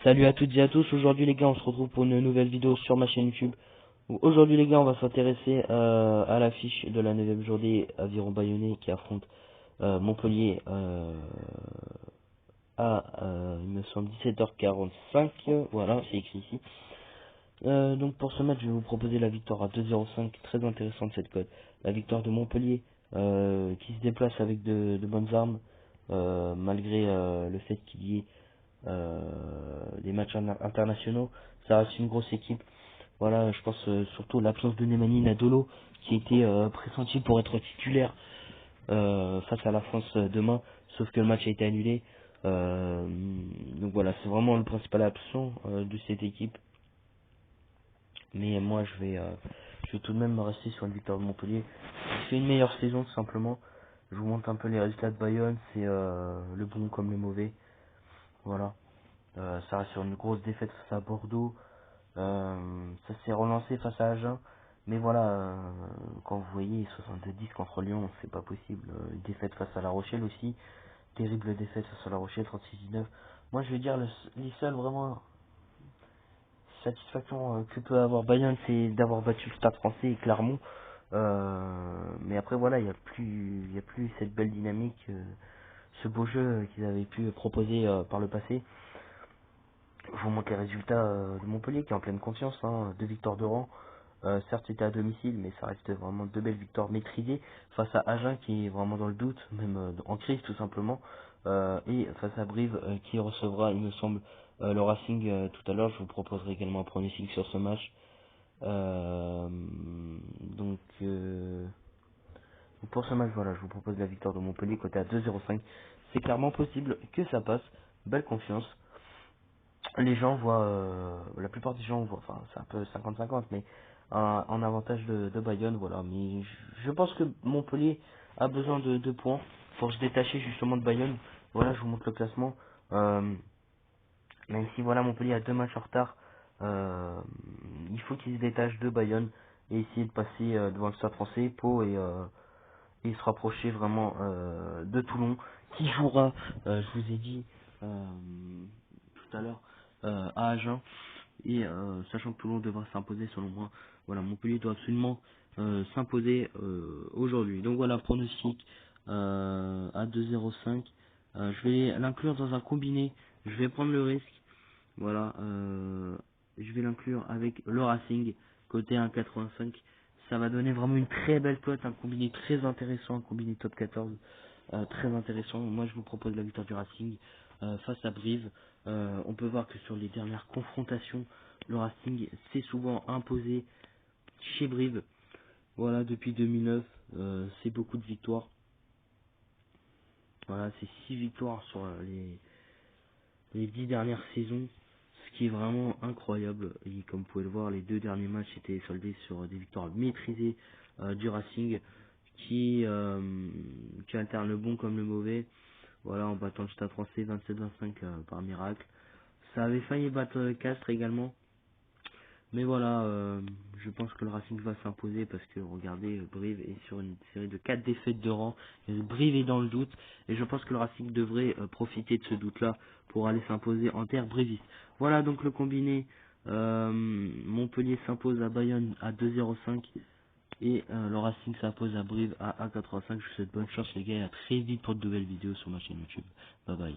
Salut à toutes et à tous, aujourd'hui les gars on se retrouve pour une nouvelle vidéo sur ma chaîne YouTube. Aujourd'hui les gars on va s'intéresser à l'affiche de la 9e journée Aviron Bayonnais qui affronte Montpellier il me semble 17h45, voilà c'est écrit ici. Donc pour ce match je vais vous proposer la victoire à 2,05, très intéressante cette cote. La victoire de Montpellier qui se déplace avec de bonnes armes malgré le fait qu'il y ait des matchs internationaux, ça reste une grosse équipe. Voilà, je pense surtout l'absence de Nemanja Nadolo qui était pressenti pour être titulaire face à la France demain, sauf que le match a été annulé. Donc voilà, c'est vraiment le principal absent de cette équipe. Mais moi je vais tout de même me rester sur une victoire de Montpellier. Je fais une meilleure saison tout simplement. Je vous montre un peu les résultats de Bayonne, c'est le bon comme le mauvais. Voilà. Ça reste sur une grosse défaite face à Bordeaux. Ça s'est relancé face à Agen. Mais voilà, quand vous voyez 62-10 contre Lyon, c'est pas possible. Une défaite face à La Rochelle aussi. Terrible défaite face à La Rochelle, 36-19. Moi je vais dire les seules vraiment satisfactions que peut avoir Bayern, c'est d'avoir battu le Stade français et Clermont. Mais après voilà, il y a plus cette belle dynamique, ce beau jeu qu'ils avaient pu proposer par le passé. Je vous montre les résultats de Montpellier qui est en pleine confiance, hein, 2 victoires de rang. Certes c'était à domicile, mais ça reste vraiment 2 belles victoires maîtrisées face à Agen qui est vraiment dans le doute, même en crise tout simplement, et face à Brive qui recevra, il me semble, le Racing tout à l'heure. Je vous proposerai également un pronostic sur ce match. Donc pour ce match, voilà, je vous propose la victoire de Montpellier côté à 2,05. C'est clairement possible que ça passe. Belle confiance. Les gens voient, la plupart des gens voient, enfin c'est un peu 50-50, mais en avantage de Bayonne, voilà. Mais je pense que Montpellier a besoin de points pour se détacher justement de Bayonne. Voilà, je vous montre le classement. Euh, Même si voilà, Montpellier a 2 matchs en retard, euh, il faut qu'il se détache de Bayonne et essayer de passer devant le Stade français, Pau et se rapprocher vraiment de Toulon qui jouera, je vous ai dit tout à l'heure, à Agen. Et sachant que Toulon devra s'imposer selon moi, voilà, Montpellier doit absolument s'imposer aujourd'hui. Donc voilà, pronostic à 2,05. Je vais l'inclure dans un combiné. Je vais prendre le risque. Voilà, je vais l'inclure avec le Racing côté 1,85. Ça va donner vraiment une très belle cote, un combiné très intéressant, un combiné top 14 très intéressant. Moi, je vous propose la victoire du Racing face à Brive. On peut voir que sur les dernières confrontations, le Racing s'est souvent imposé chez Brive. Voilà, depuis 2009, c'est beaucoup de victoires. Voilà, c'est 6 victoires sur les 10 dernières saisons, ce qui est vraiment incroyable. Et comme vous pouvez le voir, les 2 derniers matchs étaient soldés sur des victoires maîtrisées du Racing qui alterne le bon comme le mauvais. Voilà, en battant le Stade français 27-25 par miracle. Ça avait failli battre Castres également. Mais voilà, je pense que le Racing va s'imposer parce que regardez, Brive est sur une série de 4 défaites de rang. Et Brive est dans le doute et je pense que le Racing devrait profiter de ce doute-là pour aller s'imposer en terre briviste. Voilà donc le combiné. Montpellier s'impose à Bayonne à 2,05 et le Racing s'impose à Brive à 1,85. Je vous souhaite bonne chance les gars et à très vite pour de nouvelles vidéos sur ma chaîne YouTube. Bye bye.